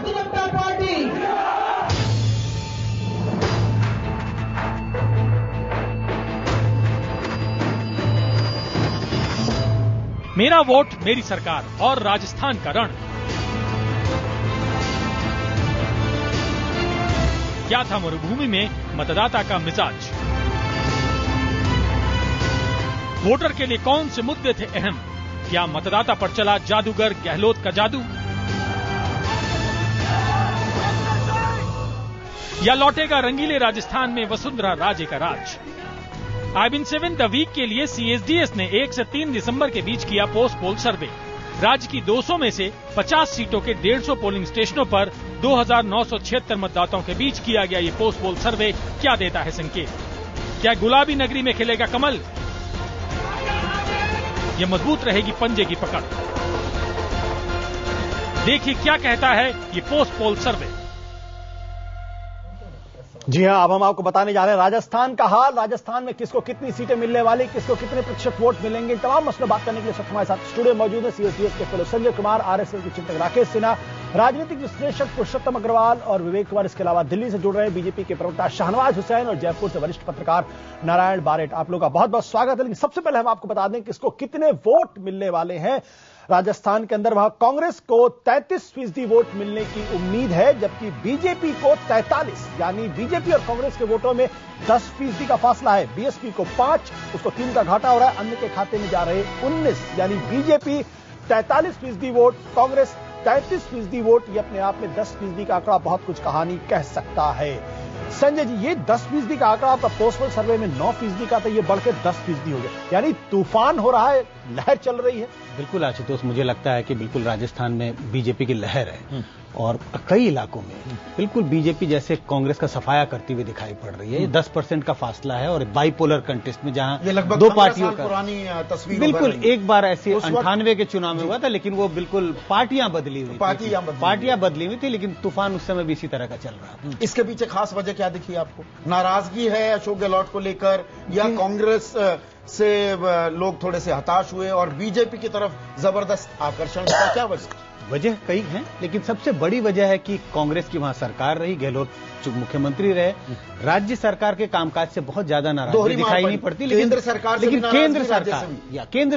Bharatiya Janata party. मेरा vote मेरी सरकार और राजस्थान का रण। क्या था मरुभूमि में मतदाता का मिजाज? वोटर के लिए कौन से मुद्दे थे अहम? क्या मतदाता पर चला जादूगर गहलोत का जादू, या लौटेगा रंगीले राजस्थान में वसुंधरा राजे का राज? IBIN 7 द वीक के लिए CSDS ने 1 से 3 दिसंबर के बीच किया पोस्ट पोल सर्वे। राज्य की 200 में से 50 सीटों के 150 पोलिंग स्टेशनों पर 2976 मतदाताओं के बीच किया गया ये पोस्ट पोल सर्वे क्या देता है संकेत? क्या गुलाबी नगरी में खिलेगा कमल? ये मजबूत रहेगी पंजे की पकड़। देखिए क्या कहता है ये पोस्ट पोल सर्वे। जी हां, अब हम आपको बताने जा रहे हैं राजस्थान का हाल। राजस्थान में किसको कितनी सीटें मिलने वाली, किसको कितने प्रतिशत वोट मिलेंगे, तमाम मसलों बात करने के लिए सब हमारे साथ स्टूडियो मौजूद है CSDS के फेलो संजय कुमार, RSS के चिंतक राकेश सिन्हा, राजनीतिक विश्लेषक पुरुषोत्तम अग्रवाल और विवेक कुमार। इसके अलावा दिल्ली से जुड़ रहे हैं बीजेपी के प्रवक्ता शाहनवाज हुसैन और जयपुर से वरिष्ठ पत्रकार नारायण बारेट। आप लोगों का बहुत बहुत स्वागत है। लेकिन सबसे पहले हम आपको बता दें किसको कितने वोट मिलने वाले हैं राजस्थान के अंदर। वहां कांग्रेस को 33% वोट मिलने की उम्मीद है, जबकि बीजेपी को 43, यानी बीजेपी और कांग्रेस के वोटों में 10% का फासला है। बीएसपी को 5, उसको 3 का घाटा हो रहा है। अन्य के खाते में जा रहे 19, यानी बीजेपी 43% वोट, कांग्रेस 33% वोट। ये अपने आप में 10% का आंकड़ा बहुत कुछ कहानी कह सकता है। संजय जी, ये 10% का आंकड़ा आपका पोस्ट पोल सर्वे में 9% का था, ये बढ़कर 10% हो गया, यानी तूफान हो रहा है, लहर चल रही है। बिल्कुल आशुतोष, मुझे लगता है कि बिल्कुल राजस्थान में बीजेपी की लहर है और कई इलाकों में बिल्कुल बीजेपी जैसे कांग्रेस का सफाया करती हुई दिखाई पड़ रही है। ये 10% का फासला है और बाइपोलर कंटेस्ट में जहां दो पार्टियों का पुरानी तस्वीर बिल्कुल एक बार ऐसे 98 के चुनाव में हुआ था, लेकिन वो बिल्कुल पार्टियां बदली हुई पार्टियां बदली हुई थी, लेकिन तूफान उस समय भी इसी तरह का चल रहा था। इसके पीछे खास वजह क्या दिखी आपको? नाराजगी है अशोक गहलोत को लेकर, या कांग्रेस से लोग थोड़े से हताश हुए और बीजेपी की तरफ जबरदस्त आकर्षण का क्या वजह कई हैं, लेकिन सबसे बड़ी वजह है कि कांग्रेस की वहां सरकार रही, गहलोत मुख्यमंत्री रहे। राज्य सरकार के कामकाज से बहुत ज्यादा नाराजगी दिखाई नहीं पड़ती, लेकिन केंद्र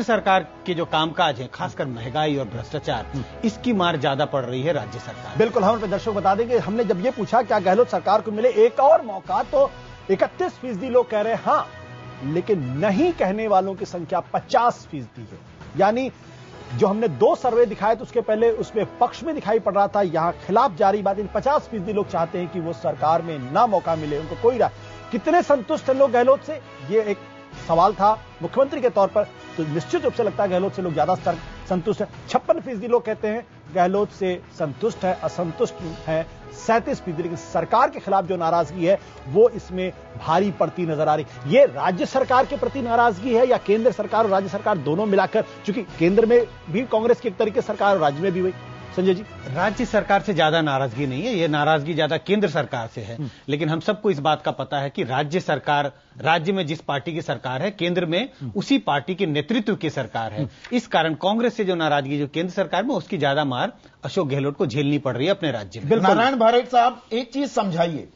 सरकार के जो कामकाज है, खासकर महंगाई और भ्रष्टाचार, इसकी मार ज्यादा पड़ रही है राज्य सरकार। बिल्कुल, हम दर्शकों बता देंगे, हमने जब ये पूछा क्या गहलोत सरकार को मिले एक और मौका, तो 31% लोग कह रहे हैं हाँ, लेकिन नहीं कहने वालों की संख्या 50% है। यानी जो हमने 2 सर्वे दिखाए तो उसके पहले उसमें पक्ष में दिखाई पड़ रहा था, यहां खिलाफ जारी बात। 50% लोग चाहते हैं कि वो सरकार में ना मौका मिले, उनको कोई राय। कितने संतुष्ट हैं लोग गहलोत से, ये एक सवाल था मुख्यमंत्री के तौर पर, तो निश्चित रूप से लगता है गहलोत से लोग ज्यादा संतुष्ट हैं। 56% लोग कहते हैं गहलोत से संतुष्ट है, असंतुष्ट है 37%। लेकिन सरकार के खिलाफ जो नाराजगी है वो इसमें भारी पड़ती नजर आ रही। ये राज्य सरकार के प्रति नाराजगी है या केंद्र सरकार और राज्य सरकार दोनों मिलाकर? क्योंकि केंद्र में भी कांग्रेस की एक तरीके से सरकार और राज्य में भी हुई। संजय जी, राज्य सरकार से ज्यादा नाराजगी नहीं है, ये नाराजगी ज्यादा केंद्र सरकार से है। लेकिन हम सबको इस बात का पता है कि राज्य सरकार, राज्य में जिस पार्टी की सरकार है, केंद्र में उसी पार्टी के नेतृत्व की सरकार है। इस कारण कांग्रेस से जो नाराजगी जो केंद्र सरकार में, उसकी ज्यादा मार अशोक गहलोत को झेलनी पड़ रही है अपने राज्य में। नारायण बारेट साहब, एक चीज समझाइए,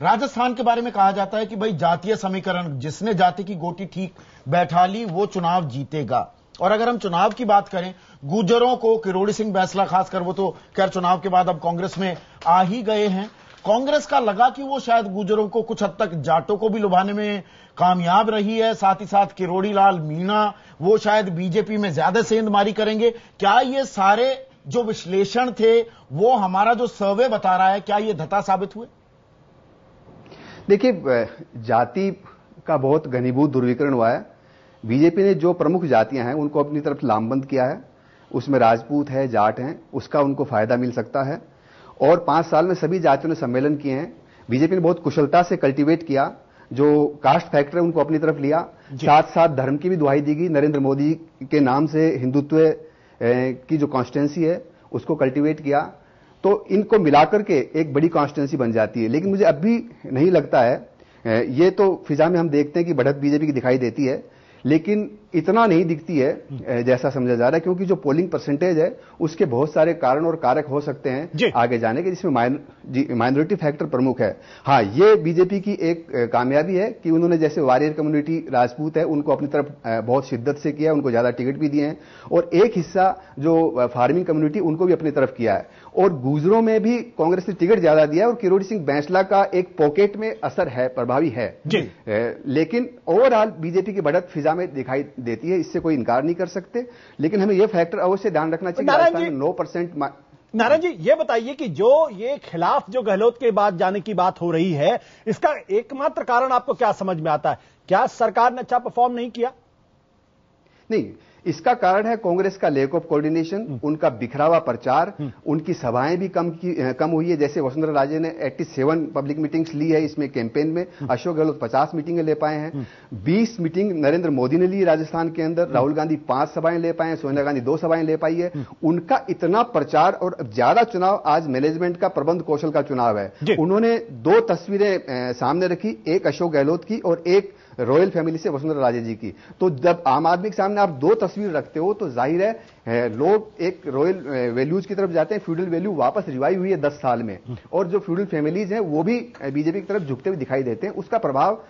राजस्थान के बारे में कहा जाता है कि भाई जातीय समीकरण, जिसने जाति की गोटी ठीक बैठा ली वो चुनाव जीतेगा। और अगर हम चुनाव की बात करें, गुर्जरों को किरोड़ी सिंह बैसला खासकर, वो तो खैर चुनाव के बाद अब कांग्रेस में आ ही गए हैं। कांग्रेस का लगा कि वो शायद गुर्जरों को कुछ हद तक, जाटों को भी लुभाने में कामयाब रही है। साथ ही साथ किरोड़ी लाल मीणा, वो शायद बीजेपी में ज्यादा सेंधमारी करेंगे। क्या ये सारे जो विश्लेषण थे, वो हमारा जो सर्वे बता रहा है, क्या ये धता साबित हुए? देखिए, जाति का बहुत घनीभूत ध्रुवीकरण हुआ है। बीजेपी ने जो प्रमुख जातियां हैं उनको अपनी तरफ लामबंद किया है, उसमें राजपूत है, जाट हैं, उसका उनको फायदा मिल सकता है। और 5 साल में सभी जातियों ने सम्मेलन किए हैं। बीजेपी ने बहुत कुशलता से कल्टीवेट किया, जो कास्ट फैक्टर है उनको अपनी तरफ लिया। साथ साथ धर्म की भी दुहाई दी गई, नरेंद्र मोदी के नाम से हिंदुत्व की जो कॉन्स्टिट्यूंसी है उसको कल्टीवेट किया। तो इनको मिलाकर के एक बड़ी कॉन्स्टिट्यूंसी बन जाती है। लेकिन मुझे अब भी नहीं लगता है, ये तो फिजा में हम देखते हैं कि बढ़त बीजेपी की दिखाई देती है, लेकिन इतना नहीं दिखती है जैसा समझा जा रहा है, क्योंकि जो पोलिंग परसेंटेज है उसके बहुत सारे कारण और कारक हो सकते हैं आगे जाने के, जिसमें माइनॉरिटी फैक्टर प्रमुख है। हाँ, ये बीजेपी की एक कामयाबी है कि उन्होंने जैसे वॉरियर कम्युनिटी राजपूत है उनको अपनी तरफ बहुत शिद्दत से किया, उनको ज्यादा टिकट भी दिए हैं, और एक हिस्सा जो फार्मिंग कम्युनिटी उनको भी अपनी तरफ किया है, और गुजरों में भी कांग्रेस ने टिकट ज्यादा दिया है, और किरोड़ी सिंह बैंसला का एक पॉकेट में असर है, प्रभावी है। लेकिन ओवरऑल बीजेपी की बढ़त फिजा में दिखाई देती है, इससे कोई इनकार नहीं कर सकते। लेकिन हमें यह फैक्टर अवश्य ध्यान रखना चाहिए, राजस्थान में 9%। नारायण जी, ये बताइए कि जो ये खिलाफ जो गहलोत के बाद जाने की बात हो रही है, इसका एकमात्र कारण आपको क्या समझ में आता है? क्या सरकार ने अच्छा परफॉर्म नहीं किया? नहीं, इसका कारण है कांग्रेस का लैक ऑफ कोऑर्डिनेशन, उनका बिखरा हुआ प्रचार, उनकी सभाएं भी कम हुई है। जैसे वसुंधरा राजे ने 87 पब्लिक मीटिंग्स ली है इसमें कैंपेन में, अशोक गहलोत 50 मीटिंगें ले पाए हैं, 20 मीटिंग नरेंद्र मोदी ने ली राजस्थान के अंदर, राहुल गांधी 5 सभाएं ले पाए हैं, सोनिया गांधी 2 सभाएं ले पाई है। उनका इतना प्रचार और ज्यादा चुनाव आज मैनेजमेंट का, प्रबंध कौशल का चुनाव है। उन्होंने 2 तस्वीरें सामने रखी, एक अशोक गहलोत की और एक रॉयल फैमिली से वसुंधरा राजे जी की। तो जब आम आदमी के सामने आप 2 तस्वीर रखते हो तो जाहिर है लोग एक रॉयल वैल्यूज की तरफ जाते हैं। फ्यूडल वैल्यू वापस रिवाइव हुई है 10 साल में, और जो फ्यूडल फैमिलीज हैं वो भी बीजेपी की तरफ झुकते हुए दिखाई देते हैं। उसका प्रभाव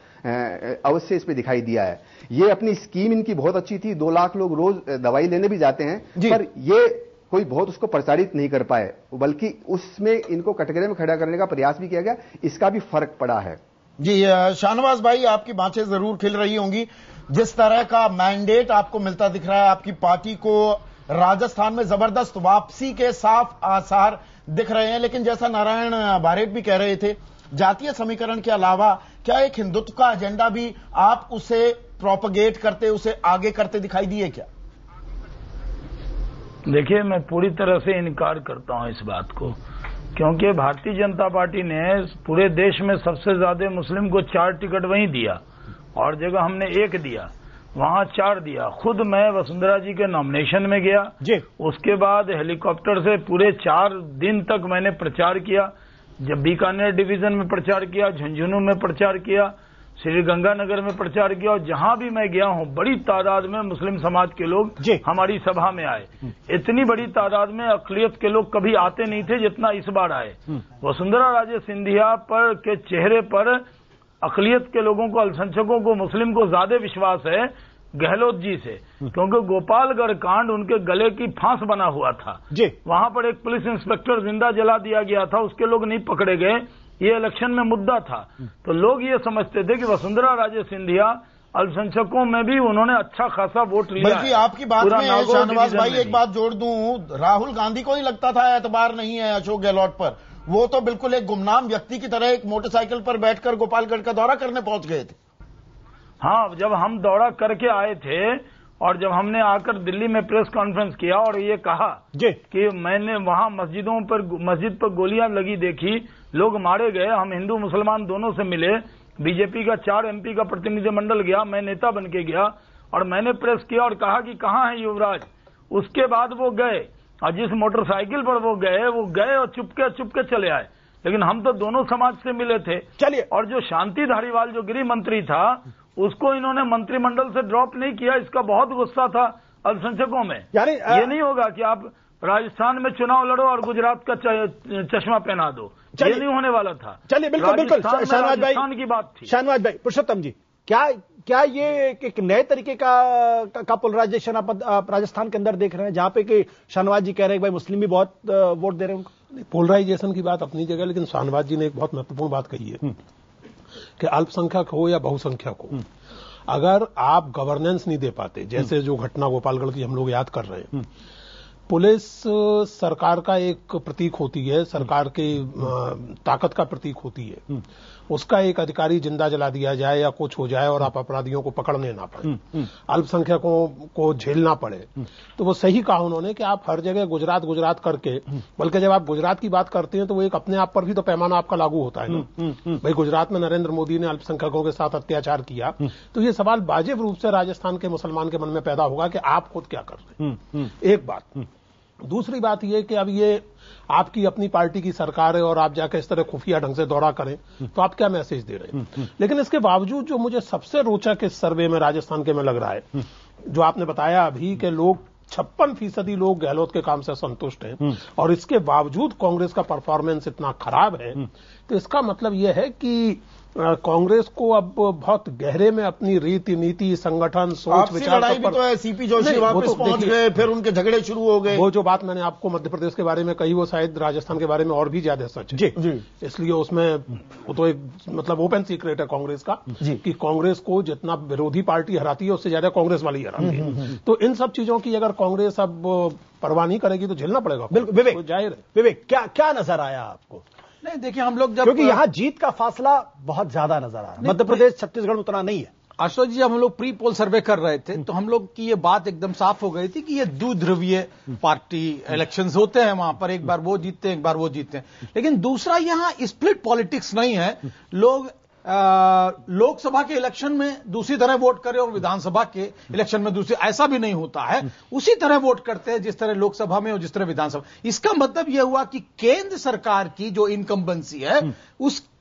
अवश्य इस पे दिखाई दिया है। ये अपनी स्कीम इनकी बहुत अच्छी थी, 2 लाख लोग रोज दवाई लेने भी जाते हैं, पर ये कोई बहुत उसको प्रचारित नहीं कर पाए, बल्कि उसमें इनको कटघरे में खड़ा करने का प्रयास भी किया गया, इसका भी फर्क पड़ा है। जी शाहनवाज भाई, आपकी बातें जरूर खिल रही होंगी। जिस तरह का मैंडेट आपको मिलता दिख रहा है, आपकी पार्टी को राजस्थान में जबरदस्त वापसी के साफ आसार दिख रहे हैं। लेकिन जैसा नारायण बारेट भी कह रहे थे, जातीय समीकरण के अलावा क्या एक हिंदुत्व का एजेंडा भी आप उसे प्रोपगेट करते, उसे आगे करते दिखाई दिए क्या? देखिए, मैं पूरी तरह से इनकार करता हूं इस बात को, क्योंकि भारतीय जनता पार्टी ने पूरे देश में सबसे ज्यादा मुस्लिम को 4 टिकट वहीं दिया, और जगह हमने 1 दिया, वहां 4 दिया। खुद मैं वसुंधरा जी के नॉमिनेशन में गया, उसके बाद हेलीकॉप्टर से पूरे 4 दिन तक मैंने प्रचार किया। जब बीकानेर डिवीजन में प्रचार किया, झुंझुनू में प्रचार किया, श्रीगंगानगर में प्रचार किया, और जहां भी मैं गया हूं बड़ी तादाद में मुस्लिम समाज के लोग हमारी सभा में आए। इतनी बड़ी तादाद में अक़लियत के लोग कभी आते नहीं थे जितना इस बार आए। वसुंधरा राजे सिंधिया पर के चेहरे पर अक़लियत के लोगों को, अल्पसंख्यकों को, मुस्लिम को ज्यादा विश्वास है गहलोत जी से, क्योंकि गोपालगढ़ कांड उनके गले की फांस बना हुआ था। वहां पर एक पुलिस इंस्पेक्टर जिंदा जला दिया गया था, उसके लोग नहीं पकड़े गए, ये इलेक्शन में मुद्दा था। तो लोग ये समझते थे कि वसुंधरा राजे सिंधिया अल्पसंख्यकों में भी उन्होंने अच्छा खासा वोट लिया। बल्कि आपकी बात में शाहनवाज भाई एक बात जोड़ दूं, राहुल गांधी को ही लगता था एतबार नहीं है अशोक गहलोत पर, वो तो बिल्कुल एक गुमनाम व्यक्ति की तरह एक मोटरसाइकिल पर बैठकर गोपालगढ़ का दौरा करने पहुंच गए थे। हाँ, जब हम दौरा करके आए थे और जब हमने आकर दिल्ली में प्रेस कॉन्फ्रेंस किया और ये कहा कि मैंने वहां मस्जिद पर गोलियां लगी देखी, लोग मारे गए, हम हिंदू मुसलमान दोनों से मिले, बीजेपी का 4 MP का प्रतिनिधिमंडल गया, मैं नेता बन के गया और मैंने प्रेस किया और कहा कि कहां है युवराज। उसके बाद वो गए और जिस मोटरसाइकिल पर वो गए और चुपके चले आए, लेकिन हम तो दोनों समाज से मिले थे। चलिए, और जो शांति धारीवाल जो गृह मंत्री था उसको इन्होंने मंत्रिमंडल से ड्रॉप नहीं किया, इसका बहुत गुस्सा था अल्पसंख्यकों में। यानी ये नहीं होगा कि आप राजस्थान में चुनाव लड़ो और गुजरात का चश्मा पहना दो, ये नहीं होने वाला था। चलिए, बिल्कुल शाहनवाज भाई की बात थी। शाहनवाज भाई, पुरुषोत्तम जी, क्या ये एक नए तरीके का पोलराइजेशन आप राजस्थान के अंदर देख रहे हैं, जहां पे कि शाहनवाज जी कह रहे हैं भाई मुस्लिम भी बहुत वोट दे रहे हैं उनको? पोलराइजेशन की बात अपनी जगह, लेकिन शाहनवाज जी ने एक बहुत महत्वपूर्ण बात कही है कि अल्पसंख्यक हो या बहुसंख्यक हो, अगर आप गवर्नेंस नहीं दे पाते, जैसे जो घटना गोपालगढ़ की हम लोग याद कर रहे हैं, पुलिस सरकार का एक प्रतीक होती है, सरकार की ताकत का प्रतीक होती है। उसका एक अधिकारी जिंदा जला दिया जाए या कुछ हो जाए और आप अपराधियों को पकड़ने ना पड़े, अल्पसंख्यकों को झेलना पड़े, तो वो सही कहा उन्होंने कि आप हर जगह गुजरात करके, बल्कि जब आप गुजरात की बात करते हैं तो वो एक अपने आप पर भी तो पैमाना आपका लागू होता है ना। भाई गुजरात में नरेंद्र मोदी ने अल्पसंख्यकों के साथ अत्याचार किया, तो ये सवाल वाजिब रूप से राजस्थान के मुसलमान के मन में पैदा होगा कि आप खुद क्या कर रहे हैं। एक बात। दूसरी बात यह कि अब ये आपकी अपनी पार्टी की सरकार है और आप जाकर इस तरह खुफिया ढंग से दौरा करें तो आप क्या मैसेज दे रहे हैं। लेकिन इसके बावजूद जो मुझे सबसे रोचक इस सर्वे में राजस्थान के में लग रहा है जो आपने बताया अभी कि लोग 56% लोग गहलोत के काम से संतुष्ट हैं और इसके बावजूद कांग्रेस का परफॉर्मेंस इतना खराब है, तो इसका मतलब यह है कि कांग्रेस को अब बहुत गहरे में अपनी रीति नीति संगठन सोच विचार लड़ाई भी तो है। सीपी जोशी वापस पहुंच गए, फिर उनके झगड़े शुरू हो गए। वो जो बात मैंने आपको मध्य प्रदेश के बारे में कही वो शायद राजस्थान के बारे में और भी ज्यादा सच है जी। इसलिए उसमें वो तो एक मतलब ओपन सीक्रेट है कांग्रेस का कि कांग्रेस को जितना विरोधी पार्टी हराती है उससे ज्यादा कांग्रेस वाली हराती है। तो इन सब चीजों की अगर कांग्रेस अब परवाह नहीं करेगी तो झेलना पड़ेगा। बिल्कुल विवेक, तो जाहिर है। विवेक क्या नजर आया आपको? नहीं, देखिए हम लोग जब, क्योंकि यहां जीत का फासला बहुत ज्यादा नजर आ रहा है, मध्य प्रदेश छत्तीसगढ़ में उतना नहीं है। आशुतोष जी, जब हम लोग प्री पोल सर्वे कर रहे थे तो हम लोग की ये बात एकदम साफ हो गई थी कि ये द्विध्रुवीय पार्टी इलेक्शंस होते हैं, वहां पर एक बार वो जीतते हैं, एक बार वो जीतते हैं। लेकिन दूसरा यहां स्प्लिट पॉलिटिक्स नहीं है। लोग लोकसभा के इलेक्शन में दूसरी तरह वोट करें और विधानसभा के इलेक्शन में दूसरी, ऐसा भी नहीं होता है। उसी तरह वोट करते हैं जिस तरह लोकसभा में और जिस तरह विधानसभा। इसका मतलब यह हुआ कि केंद्र सरकार की जो इनकम्बेंसी है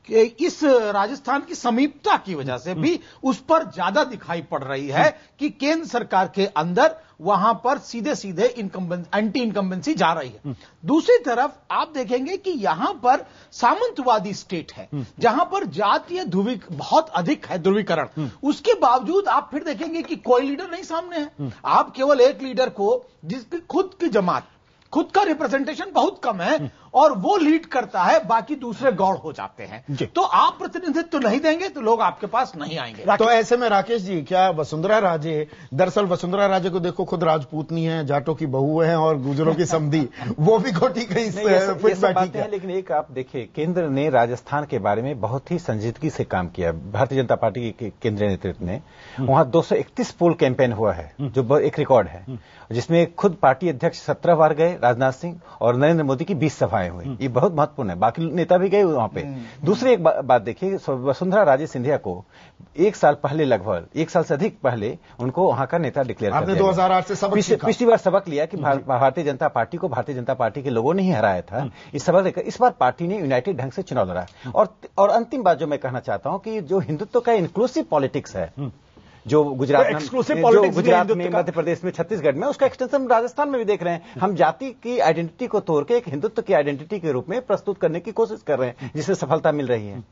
इस राजस्थान की समीपता की वजह से भी उस पर ज्यादा दिखाई पड़ रही है कि केंद्र सरकार के अंदर वहां पर सीधे सीधे एंटी इनकम्बेंसी जा रही है। दूसरी तरफ आप देखेंगे कि यहां पर सामंतवादी स्टेट है जहां पर जातीय बहुत अधिक है ध्रुवीकरण। उसके बावजूद आप फिर देखेंगे कि कोई लीडर नहीं सामने है। आप केवल एक लीडर को, जिसकी खुद की जमात, खुद का रिप्रेजेंटेशन बहुत कम है और वो लीड करता है, बाकी दूसरे गौड़ हो जाते हैं। तो आप प्रतिनिधित्व नहीं देंगे तो लोग आपके पास नहीं आएंगे। तो ऐसे में राकेश जी, क्या वसुंधरा राजे, दरअसल वसुंधरा राजे को देखो खुद राजपूतनी है, जाटों की बहू है और गुजरों की समधी, वो भी गोटी कहीं फिट बैठी है। लेकिन एक आप देखिए, केंद्र ने राजस्थान के बारे में बहुत ही संजीदगी से काम किया। भारतीय जनता पार्टी के केंद्रीय नेतृत्व ने वहां 231 पोल कैंपेन हुआ है, जो एक रिकॉर्ड है, जिसमें खुद पार्टी अध्यक्ष 17 बार गए, राजनाथ सिंह, और नरेंद्र मोदी की 20 सभाएं हुई। ये बहुत महत्वपूर्ण है। बाकी नेता भी गए वहां पे। दूसरी एक बात देखिए, वसुंधरा राजे सिंधिया को एक साल पहले, लगभग एक साल से अधिक पहले, उनको वहां का नेता डिक्लेयर कर दिया। आपने 2008 से सबक सीखा। पिछली बार सबक लिया कि भारतीय जनता पार्टी को भारतीय जनता पार्टी के लोगों ने ही हराया था। इस सबक लेकर इस बार पार्टी ने यूनाइटेड ढंग से चुनाव लड़ा। और अंतिम बात जो मैं कहना चाहता हूं कि जो हिंदुत्व का इंक्लूसिव पॉलिटिक्स है, जो गुजरात में, मध्य प्रदेश में, छत्तीसगढ़ में, उसका एक्सटेंशन राजस्थान में भी देख रहे हैं। हम जाति की आइडेंटिटी को तोड़ के एक हिंदुत्व की आइडेंटिटी के रूप में प्रस्तुत करने की कोशिश कर रहे हैं, जिससे सफलता मिल रही है।